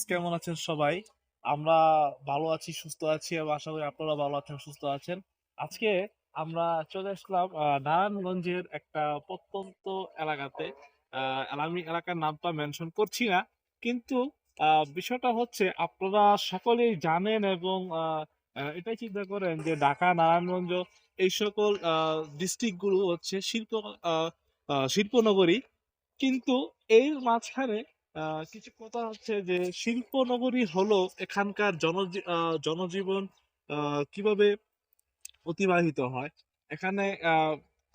কেমন আছেন সবাই? আমরা ভালো আছি, সুস্থ আছি এবং আশা করি আপনারা ভালো আছেন, সুস্থ আছেন। আজকে আমরা চলে আসলাম নারায়ণগঞ্জের একটা প্রত্যন্ত এলাকাতে। আমি এলাকার নামটা মেনশন করছি না। কিন্তু বিষয়টা হচ্ছে আপনারা সকলেই জানেন এবং এটাই চিন্তা করেন যে ঢাকা, নারায়ণগঞ্জ এই সকল ডিস্ট্রিক্ট গুলো হচ্ছে আ শিল্পনগরী। কিন্তু এর মাঝখানে কিছু কথা হচ্ছে যে শিল্পনগরী হলো এখানকার জনজীবন কিভাবে অতিবাহিত হয়। এখানে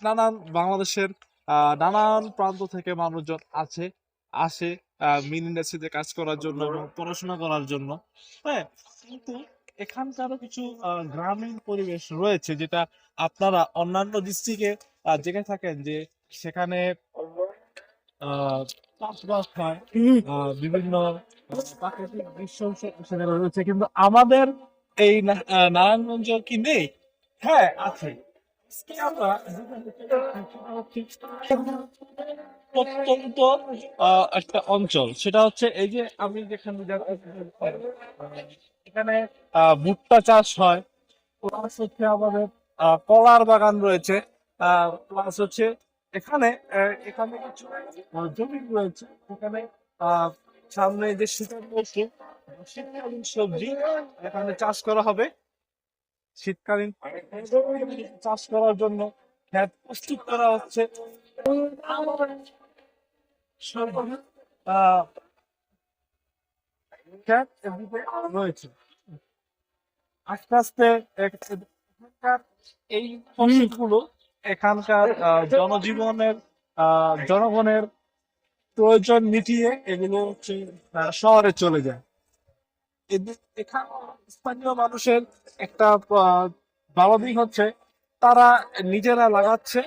নানান বাংলাদেশের নানান প্রান্ত থেকে মানুষজন আসে মিনি ইন্ডাস্ট্রিতে কাজ করার জন্য এবং পড়াশোনা করার জন্য। হ্যাঁ, কিন্তু এখানকারও কিছু গ্রামীণ পরিবেশ রয়েছে যেটা আপনারা অন্যান্য ডিস্ট্রিক্টে জেনে থাকেন যে সেখানে আহ চাষবাস হয়, বিভিন্ন প্রাকৃতিক দৃশ্য সেখানে রয়েছে, কিন্তু আমাদের এই নারায়ণগঞ্জ কি নেই? হ্যাঁ, আছে। আজকে আমরা প্রত্যন্ত একটা অঞ্চল, সেটা হচ্ছে এই যে আমি যেখানে এখানে ভুট্টা চাষ হয়, প্লাস হচ্ছে আমাদের কলার বাগান রয়েছে, প্লাস হচ্ছে এখানে এখানে কিছু জমি রয়েছে, এখানে আহ, সামনে যে শীতের মৌসুম, শীতকালীন সবজি এখানে চাষ করা হবে। শীতকালীন চাষ করার জন্য ক্ষেত প্রস্তুত করা হচ্ছে। আহ, ক্ষেত এদিকে রয়েছে। আস্তে আস্তে এখানকার এই ফসলগুলো এখানকার জনজীবনের জনগণের প্রয়োজন মিটিয়ে এগুলো হচ্ছে শহরে চলে যায়। এখানে স্থানীয় মানুষের একটা ভালো দিক হচ্ছে তারা নিজেরা লাগাচ্ছে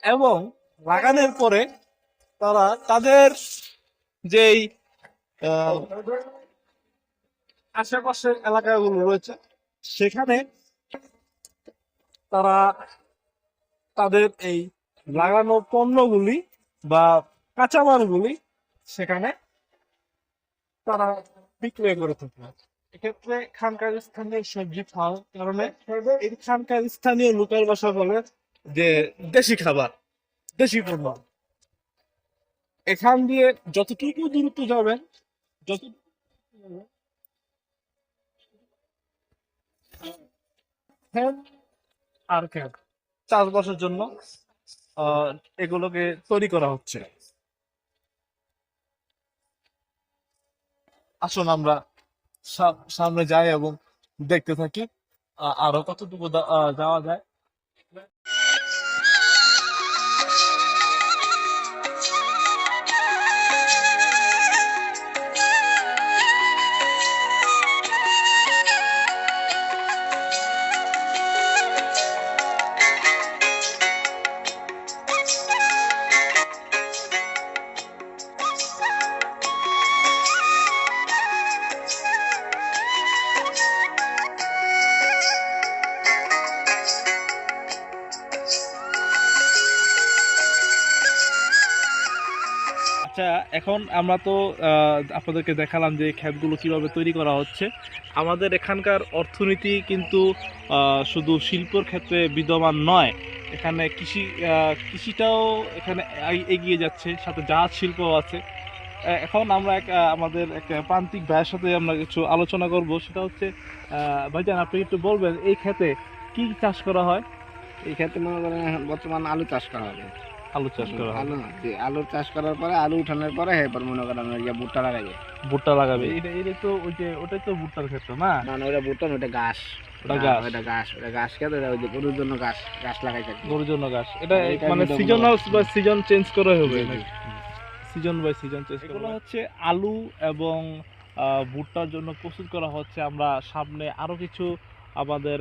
এবং লাগানোর পরে তারা তাদের যেই আহ, আশেপাশের এলাকাগুলো রয়েছে সেখানে তারা তাদের এই লাগানো পণ্যগুলি বা কাঁচামালগুলি সেখানে তারা বিক্রয় করে থাকে। এক্ষেত্রে এখানকার স্থানীয় সবজি খাওয়ার কারণে এখানকার স্থানীয় লোকের বাসা বলে যে দেশি খাবার, দেশি পণ্য। এখান দিয়ে যতটুকু দূরত্ব যাবেন, যতটুকু যাবেন, আর কেন চাষবাসের জন্য এগুলোকে তৈরি করা হচ্ছে। আসুন আমরা সামনে যাই এবং দেখতে থাকি আরো কতটুকু যাওয়া যায়। আচ্ছা, এখন আমরা তো আপনাদেরকে দেখালাম যে ক্ষেতগুলো কিভাবে তৈরি করা হচ্ছে। আমাদের এখানকার অর্থনীতি কিন্তু শুধু শিল্পর ক্ষেত্রে বিদ্যমান নয়, এখানে কৃষিটাও এখানে এগিয়ে যাচ্ছে, সাথে জাহাজ শিল্পও আছে। এখন আমরা আমাদের এক প্রান্তিক ভাইয়ের সাথে আমরা কিছু আলোচনা করব, সেটা হচ্ছে ভাইজান আপনি একটু বলবেন এই ক্ষেতে কি চাষ করা হয়? এই ক্ষেত্রে মনে করেন এখন বর্তমান আলু চাষ করা হবে। আলু চাষ করা হয়। আলু, জি, আলু চাষ করার পরে আলু উঠানোর পরে এরপর মনে করেন ভুট্টা লাগাবে। ভুট্টা লাগাবে, জি। এটা তো ওই যে ওটাই তো ভুট্টার ক্ষেত্র না? না না, ওটা ভুট্টা না, ওটা ঘাস। ওটা গাছ, ওটা ঘাস খেতে ওই যে গরুর জন্য ঘাস ঘাস লাগাই থাকে। গরুর জন্য গাছ। এটা এইটা মানে বিধবা সিজনাল বা সিজন চেঞ্জ করে হবে, জি জি। সিজন বাই সিজন চেঞ্জ এগুলো হচ্ছে আলু এবং ভুট্টার জন্য প্রস্তুত করা হচ্ছে। আমরা সামনে আরো কিছু আমাদের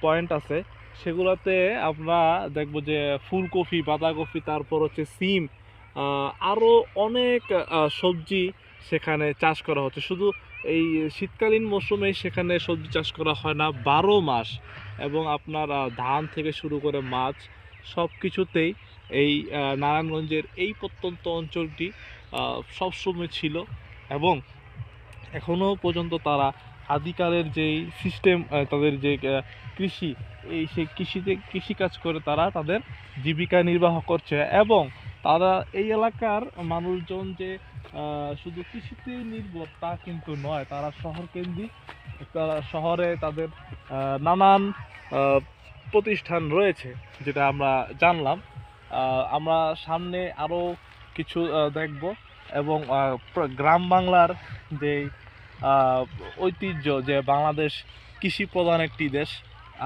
পয়েন্ট আছে, সেগুলোতে আমরা দেখবো যে ফুলকপি, বাঁধাকপি, তারপর হচ্ছে সিম, আরো অনেক সবজি সেখানে চাষ করা হচ্ছে। শুধু এই শীতকালীন মৌসুমে সেখানে সবজি চাষ করা হয় না, 12 মাস। এবং আপনার ধান থেকে শুরু করে মাছ সব কিছুতেই এই নারায়ণগঞ্জের এই প্রত্যন্ত অঞ্চলটি সবসময় ছিল। এবং এখনো পর্যন্ত তারা আদিকালের যেই সিস্টেম, তাদের যে কৃষি, সেই কৃষিকাজ করে তারা তাদের জীবিকা নির্বাহ করছে। এবং তারা এই এলাকার মানুষজন যে শুধু কৃষিতে নির্ভর তা কিন্তু নয়, তারা শহর কেন্দ্রিক, তারা শহরে তাদের নানান আহ, প্রতিষ্ঠান রয়েছে, যেটা আমরা জানলাম। আমরা সামনে আরও কিছু দেখব, এবং গ্রাম বাংলার যে ঐতিহ্য, যে বাংলাদেশ কৃষি প্রধান একটি দেশ,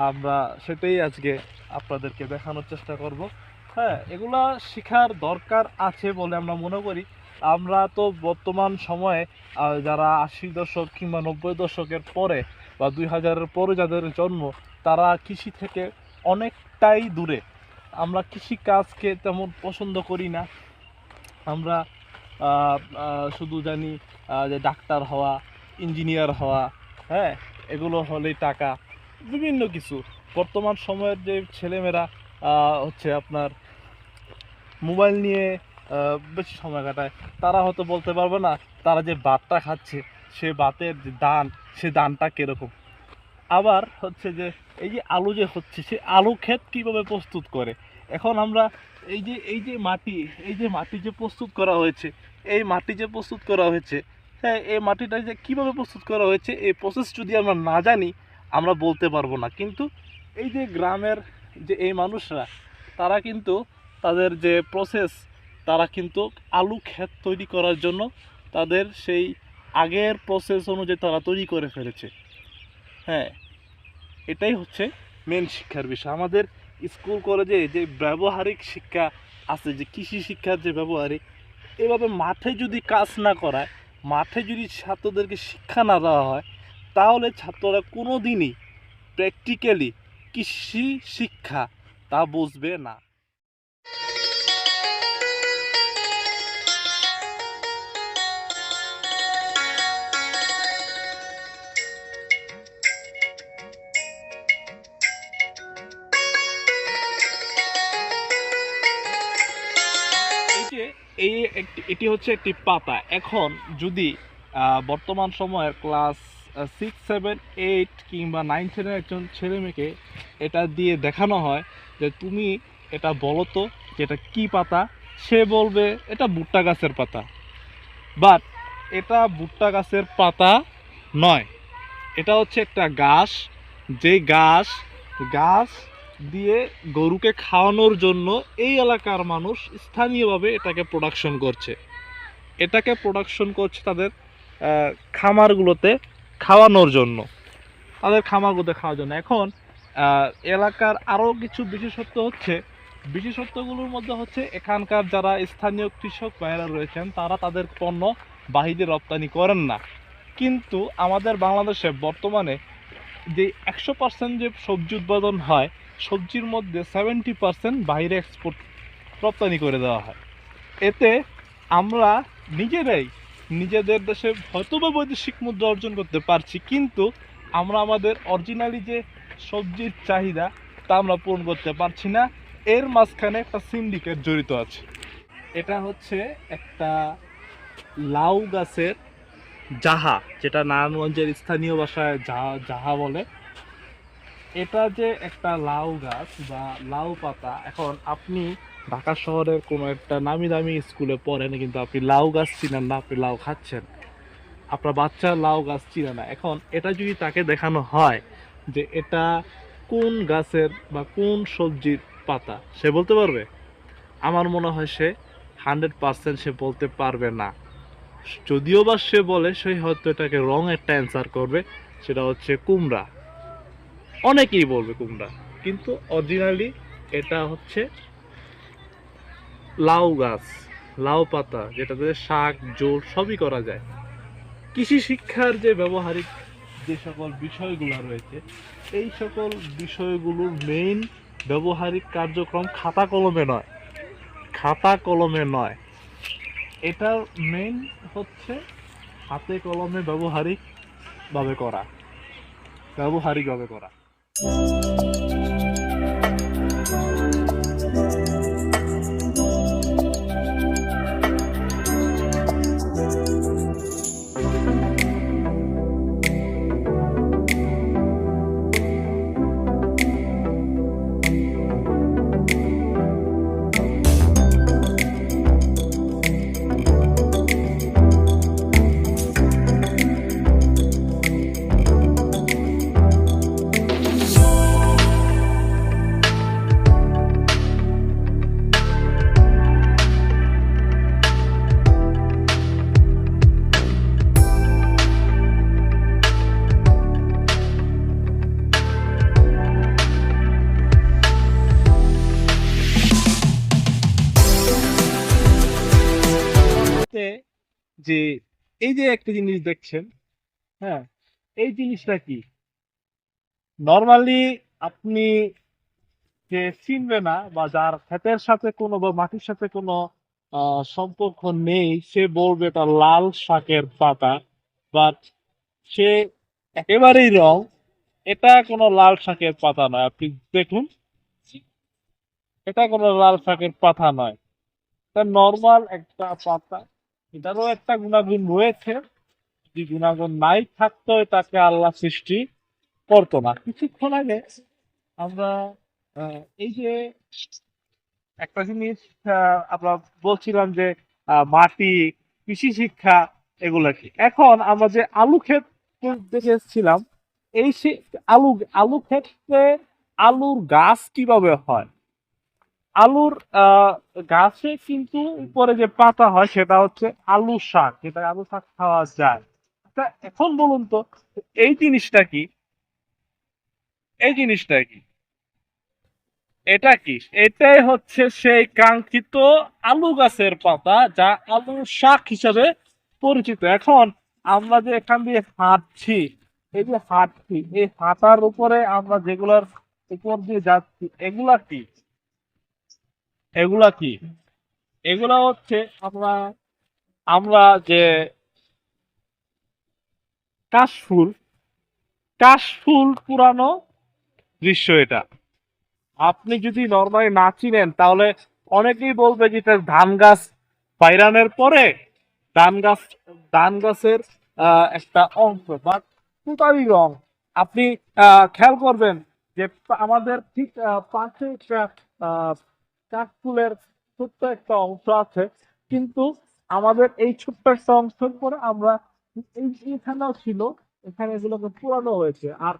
আমরা সেটাই আজকে আপনাদেরকে দেখানোর চেষ্টা করব। হ্যাঁ, এগুলা শেখার দরকার আছে বলে আমরা মনে করি। আমরা তো বর্তমান সময়ে যারা 80 দশক কিংবা 90 দশকের পরে বা 2000-এর পরে যাদের জন্ম, তারা কৃষি থেকে অনেকটাই দূরে। আমরা কৃষি কাজকে তেমন পছন্দ করি না। আমরা শুধু জানি যে ডাক্তার হওয়া, ইঞ্জিনিয়ার হওয়া, হ্যাঁ, এগুলো হলেই টাকা, বিভিন্ন কিছু। বর্তমান সময়ের যে ছেলেমেয়েরা হচ্ছে আপনার মোবাইল নিয়ে বেশি সময় কাটায়, তারা হয়তো বলতে পারবে না তারা যে ভাতটা খাচ্ছে সে ভাতের যে দান, সে দানটা কীরকম। আবার হচ্ছে যে এই যে আলু যে হচ্ছে, সে আলু ক্ষেত কীভাবে প্রস্তুত করে। এখন আমরা এই যে মাটি যে প্রস্তুত করা হয়েছে, এই মাটি যে প্রস্তুত করা হয়েছে, হ্যাঁ, এই মাটিটা যে কীভাবে প্রস্তুত করা হয়েছে, এই প্রসেস যদি আমরা না জানি, আমরা বলতে পারবো না। কিন্তু এই যে গ্রামের যে এই মানুষরা, তারা কিন্তু তাদের যে প্রসেস, তারা কিন্তু আলু ক্ষেত তৈরি করার জন্য তাদের সেই আগের প্রসেস অনুযায়ী তারা তৈরি করে ফেলেছে। হ্যাঁ, এটাই হচ্ছে মেন শিক্ষার বিষয়। আমাদের স্কুল কলেজে যে ব্যবহারিক শিক্ষা আছে, যে কৃষি শিক্ষার যে ব্যবহারিক, এভাবে মাঠে যদি কাজ না করায়, মাঠে যদি ছাত্রদেরকে শিক্ষা না দেওয়া হয়, তাহলে ছাত্ররা কোনো দিনই প্র্যাকটিক্যালি কৃষি শিক্ষা তা বুঝবে না। এটি হচ্ছে একটি পাতা। এখন যদি বর্তমান সময়ের ক্লাস 6, 7, 8 কিংবা 9, 10-এর একজন ছেলে মেয়েকে এটা দিয়ে দেখানো হয় যে তুমি এটা বলো তো যে এটা কী পাতা, সে বলবে এটা ভুট্টা গাছের পাতা। বাট এটা ভুট্টা গাছের পাতা নয়, এটা হচ্ছে একটা গাছ, যে গাছ দিয়ে গরুকে খাওয়ানোর জন্য এই এলাকার মানুষ স্থানীয়ভাবে এটাকে প্রোডাকশন করছে। তাদের খামারগুলোতে খাওয়ানোর জন্য, এখন এলাকার আরও কিছু বিশেষত্বগুলোর মধ্যে হচ্ছে এখানকার যারা স্থানীয় কৃষক ভাইয়েরা রয়েছেন, তারা তাদের পণ্য বাহিরে রপ্তানি করেন না। কিন্তু আমাদের বাংলাদেশে বর্তমানে যে 100% যে সবজি উৎপাদন হয়, সবজির মধ্যে 70% বাইরে এক্সপোর্ট, রপ্তানি করে দেওয়া হয়। এতে আমরা নিজেদের দেশে হয়তোবা বৈদেশিক মুদ্রা অর্জন করতে পারছি, কিন্তু আমরা আমাদের অরিজিনালি যে সবজির চাহিদা তা আমরা পূরণ করতে পারছি না। এর মাঝখানে একটা সিন্ডিকেট জড়িত আছে। এটা হচ্ছে একটা লাউ গাছের জাহা, যেটা নারায়ণগঞ্জের স্থানীয় ভাষায় জাহা বলে। এটা যে একটা লাউ গাছ বা লাউ পাতা, এখন আপনি ঢাকা শহরের কোনো একটা নামি দামি স্কুলে পড়েন, কিন্তু আপনি লাউ গাছ চিনেন না, আপনি লাউ খাচ্ছেন, আপনার বাচ্চা লাউ গাছ চিনে না। এখন এটা যদি তাকে দেখানো হয় যে এটা কোন গাছের বা কোন সবজির পাতা, সে বলতে পারবে? আমার মনে হয় সে 100% সে বলতে পারবে না। যদিও বা সে বলে, সে হয়তো এটাকে রং একটা অ্যান্সার করবে, সেটা হচ্ছে কুমড়া। অনেকেই বলবে কুমড়া, কিন্তু অরিজিনালি এটা হচ্ছে লাউ গাছ, লাউ পাতা, যেটাতে শাক ঝোল সবই করা যায়। কৃষি শিক্ষার যে ব্যবহারিক যে সকল বিষয়গুলো রয়েছে, এই সকল বিষয়গুলোর মেইন ব্যবহারিক কার্যক্রম খাতা কলমে নয়, এটার মেইন হচ্ছে হাতে কলমে ব্যবহারিকভাবে করা। যে এই যে একটা জিনিস দেখছেন, হ্যাঁ, এই জিনিসটা কি? নরমালি আপনি যে চিনবে না বা যার ক্ষেতের সাথে কোনো বা মাটির সাথে কোনো সম্পর্ক নেই, সে বলবে এটা লাল শাকের পাতা। বাট সে একেবারেই রং, এটা কোনো লাল শাকের পাতা নয়। আপনি দেখুন, এটা কোনো লাল শাকের পাতা নয়, এটা নর্মাল একটা পাতা। এটারও একটা গুণাগুণ রয়েছে, যদি গুণাগুণ নাই থাকতো এটাকে আল্লাহ সৃষ্টি করতো না। কিছুক্ষণ আগে আমরা এই যে একটা জিনিস আমরা বলছিলাম যে মাটি, কৃষি শিক্ষা, এগুলা কি। এখন আমরা যে আলু ক্ষেত দেখে এসেছিলাম, এই আলু আলু ক্ষেত্রে আলুর গাছ কিভাবে হয়। আলুর গাছে কিন্তু উপরে যে পাতা হয় সেটা হচ্ছে আলু শাক, যেটা আলু শাক খাওয়া যায়। আচ্ছা, এখন বলুন তো, এই জিনিসটা কি? এই জিনিসটা কি? এটা কি? এটাই হচ্ছে সেই কাঙ্ক্ষিত আলু গাছের পাতা, যা আলু শাক হিসাবে পরিচিত। এখন আমরা যে এখান দিয়ে হাঁটছি, এই যে হাঁটছি, এই হাঁটার উপরে আমরা যেগুলোর উপর দিয়ে যাচ্ছি, এগুলা কি? এগুলা কি? এগুলা হচ্ছে আমরা আমরা যে কাশফুল, কাশফুল পুরানো দৃশ্য এটা। আপনি যদি নর্মালি না চিনেন তাহলে অনেকেই বলবে যে এটা ধান গাছ বাইরানের পরে ধান গাছ, ধান গাছের একটা অংশ, বাট টোটালি রং। আপনি খেয়াল করবেন যে আমাদের ঠিক পাশে একটা কাশফুলের ছোট্ট একটা অংশ আছে, কিন্তু আমাদের এই ছোট্ট একটা অংশের পরে আমরা এইখানেও ছিল, এখানে এগুলোকে পুরানো হয়েছে। আর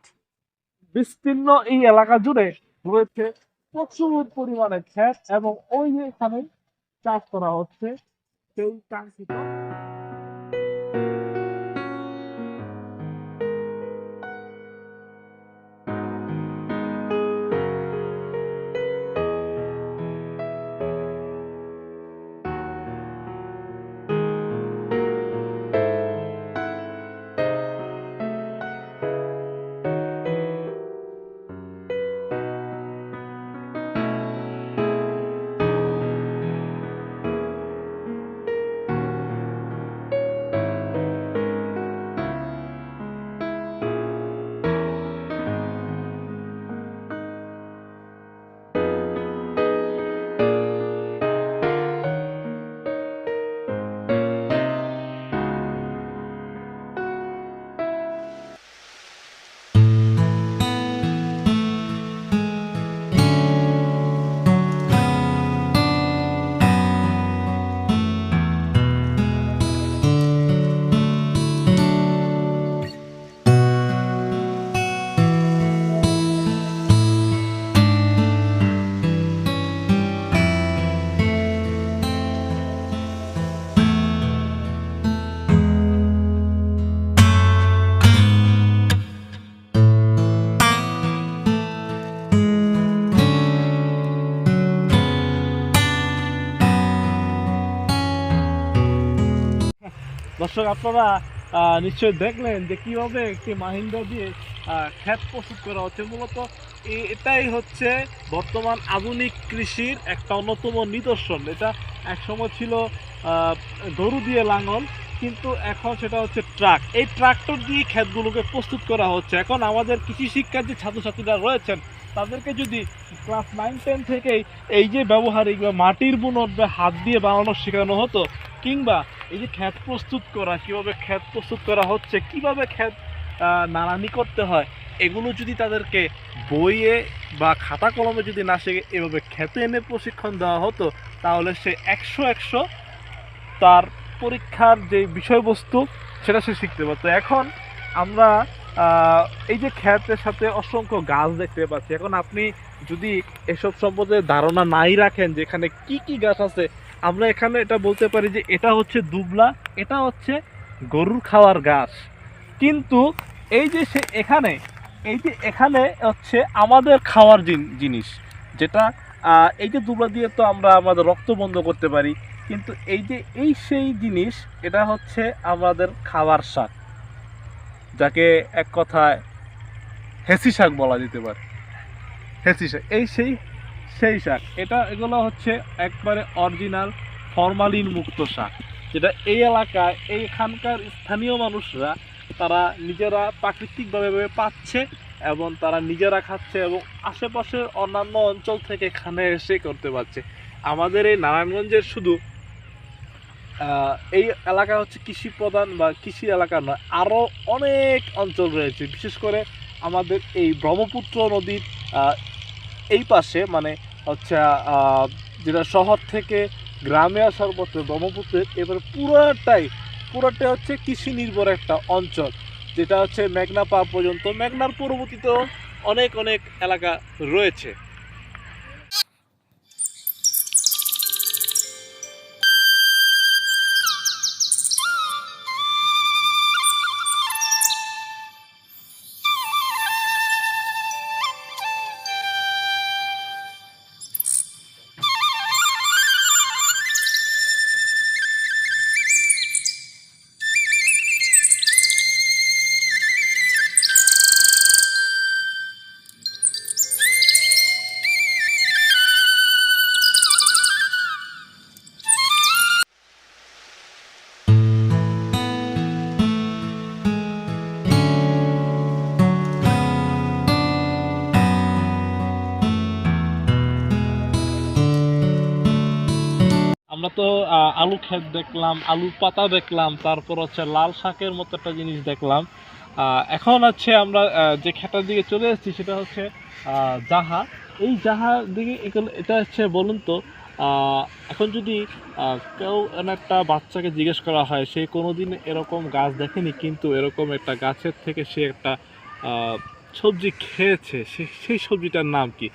বিস্তীর্ণ এই এলাকা জুড়ে রয়েছে প্রচুর পরিমাণে ক্ষেত, এবং ওই যে এখানে চাষ করা হচ্ছে সেই কাঙ্ক্ষিত। দর্শক, আপনারা নিশ্চয়ই দেখলেন যে কিভাবে একটি মাহিন্দ্রা দিয়ে ক্ষেত প্রস্তুত করা হচ্ছে। মূলত এটাই হচ্ছে বর্তমান আধুনিক কৃষির একটা অন্যতম নিদর্শন। এটা একসময় ছিল গরু দিয়ে লাঙল, কিন্তু এখন সেটা হচ্ছে ট্রাক। এই ট্রাক্টর দিয়ে ক্ষেতগুলোকে প্রস্তুত করা হচ্ছে। এখন আমাদের কৃষি শিক্ষার যে ছাত্রছাত্রীরা রয়েছেন, তাদেরকে যদি ক্লাস 9-10 থেকেই এই যে ব্যবহারিক বা মাটির বুনট বা হাত দিয়ে বানানো শেখানো হতো, কিংবা এই যে ক্ষেত প্রস্তুত করা, কিভাবে ক্ষেত প্রস্তুত করা হচ্ছে, কিভাবে ক্ষেত নাড়ানি করতে হয়, এগুলো যদি তাদেরকে বইয়ে বা খাতা কলমে যদি না শেখে, এভাবে ক্ষেতে এনে প্রশিক্ষণ দেওয়া হতো, তাহলে সে 100 তার পরীক্ষার যে বিষয়বস্তু সেটা সে শিখতে পারতো। এখন আমরা এই যে ক্ষেতের সাথে অসংখ্য গাছ দেখতে পাচ্ছি। এখন আপনি যদি এসব সম্পর্কে ধারণা নাই রাখেন যে এখানে কি কি গাছ আছে, আমরা এখানে এটা বলতে পারি যে এটা হচ্ছে দুবলা, এটা হচ্ছে গরুর খাওয়ার গাছ। কিন্তু এই যে সে এখানে, এই যে এখানে হচ্ছে আমাদের খাওয়ার জিনিস, যেটা এই যে দুবলা দিয়ে তো আমরা আমাদের রক্ত বন্ধ করতে পারি, কিন্তু এই যে সেই জিনিস, এটা হচ্ছে আমাদের খাবার শাক, যাকে এক কথায় হেসি শাক বলা যেতে পারে। হেসি শাক সেই শাক, এগুলো হচ্ছে একবারে অরিজিনাল ফরমালিন মুক্ত শাক, যেটা এই এলাকায় এইখানকার স্থানীয় মানুষরা তারা নিজেরা প্রাকৃতিকভাবে পাচ্ছে এবং তারা নিজেরা খাচ্ছে এবং আশেপাশের অন্যান্য অঞ্চল থেকে এখানে এসে করতে পারছে। আমাদের এই নারায়ণগঞ্জের শুধু এই এলাকা হচ্ছে কৃষি প্রধান বা কৃষি এলাকা নয়, আরও অনেক অঞ্চল রয়েছে। বিশেষ করে আমাদের এই ব্রহ্মপুত্র নদীর এই পাশে, মানে হচ্ছে যেটা শহর থেকে গ্রামে আসার পথে ব্রহ্মপুত্রের, এবারে পুরোটাই হচ্ছে কৃষি নির্ভর একটা অঞ্চল, যেটা হচ্ছে মেঘনা পার পর্যন্ত। মেঘনার পরবর্তীতেও অনেক অনেক এলাকা রয়েছে। আমরা তো আলু ক্ষেত দেখলাম, আলুর পাতা দেখলাম, তারপর হচ্ছে লাল শাকের মতো একটা জিনিস দেখলাম। এখন হচ্ছে আমরা যে ক্ষেতের দিকে চলে এসেছি সেটা হচ্ছে জাহা। এই জাহার দিকে এটা হচ্ছে, বলুন তো, এখন যদি কেউ একটা বাচ্চাকে জিজ্ঞেস করা হয়, সে কোনোদিন এরকম গাছ দেখেনি, কিন্তু এরকম একটা গাছের থেকে সে একটা সবজি খেয়েছে, সেই সবজিটার নাম কি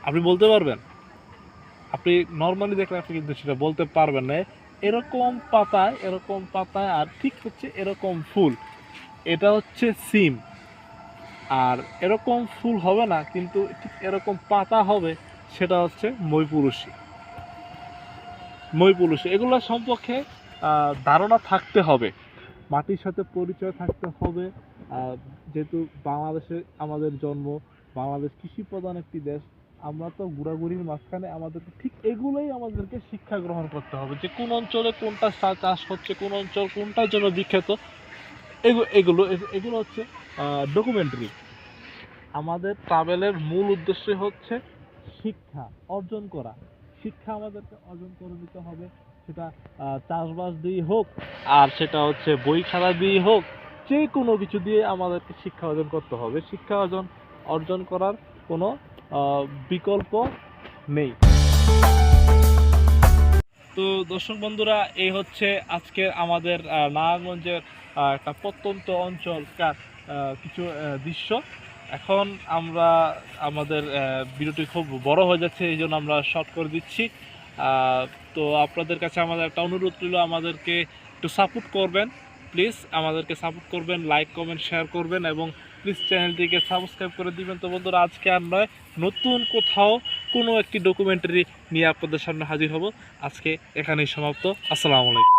আপনি বলতে পারবেন? আপনি নর্মালি দেখলে আপনি কিন্তু সেটা বলতে পারবেন না। এরকম পাতায় আর ঠিক হচ্ছে এরকম ফুল, এটা হচ্ছে সিম। আর এরকম ফুল হবে না, কিন্তু ঠিক এরকম পাতা হবে, সেটা হচ্ছে মইপুরুষি। এগুলো সম্পর্কে ধারণা থাকতে হবে, মাটির সাথে পরিচয় থাকতে হবে। যেহেতু বাংলাদেশে আমাদের জন্ম, বাংলাদেশ কৃষি প্রধান একটি দেশ, আমরা তো ঘোরাঘুরির মাঝখানে আমাদেরকে ঠিক এগুলোই আমাদেরকে শিক্ষা গ্রহণ করতে হবে, যে কোন অঞ্চলে কোনটা চাষ হচ্ছে, কোন অঞ্চল কোনটার জন্য বিখ্যাত। এগুলো হচ্ছে ডকুমেন্টারি। আমাদের ট্রাভেলের মূল উদ্দেশ্য হচ্ছে শিক্ষা অর্জন করা। শিক্ষা আমাদেরকে অর্জন করে নিতে হবে, সেটা চাষবাস দিয়ে হোক, আর সেটা হচ্ছে বই খাতা দিয়ে হোক, যে কোনো কিছু দিয়ে আমাদেরকে শিক্ষা অর্জন করতে হবে। শিক্ষা অর্জন করার কোনো বিকল্প নেই। তো দর্শক বন্ধুরা, এই হচ্ছে আজকে আমাদের নারায়ণগঞ্জের একটা প্রত্যন্ত অঞ্চলকার কিছু দৃশ্য। এখন আমরা আমাদের ভিডিওটি খুব বড় হয়ে যাচ্ছে, এই জন্য আমরা শর্ট করে দিচ্ছি। তো আপনাদের কাছে আমাদের একটা অনুরোধ রইল, আমাদেরকে একটু সাপোর্ট করবেন, প্লিজ আমাদেরকে সাপোর্ট করবেন, লাইক কমেন্ট শেয়ার করবেন এবং প্লিজ চ্যানেলটিকে সাবস্ক্রাইব করে দিবেন। তো বন্ধুরা, আজকে আর নয়, নতুন কোথাও কোনো একটি ডকুমেন্টারি নিয়ে আপনাদের সামনে হাজির হব। আজকে এখানেই সমাপ্ত। আসসালামু আলাইকুম।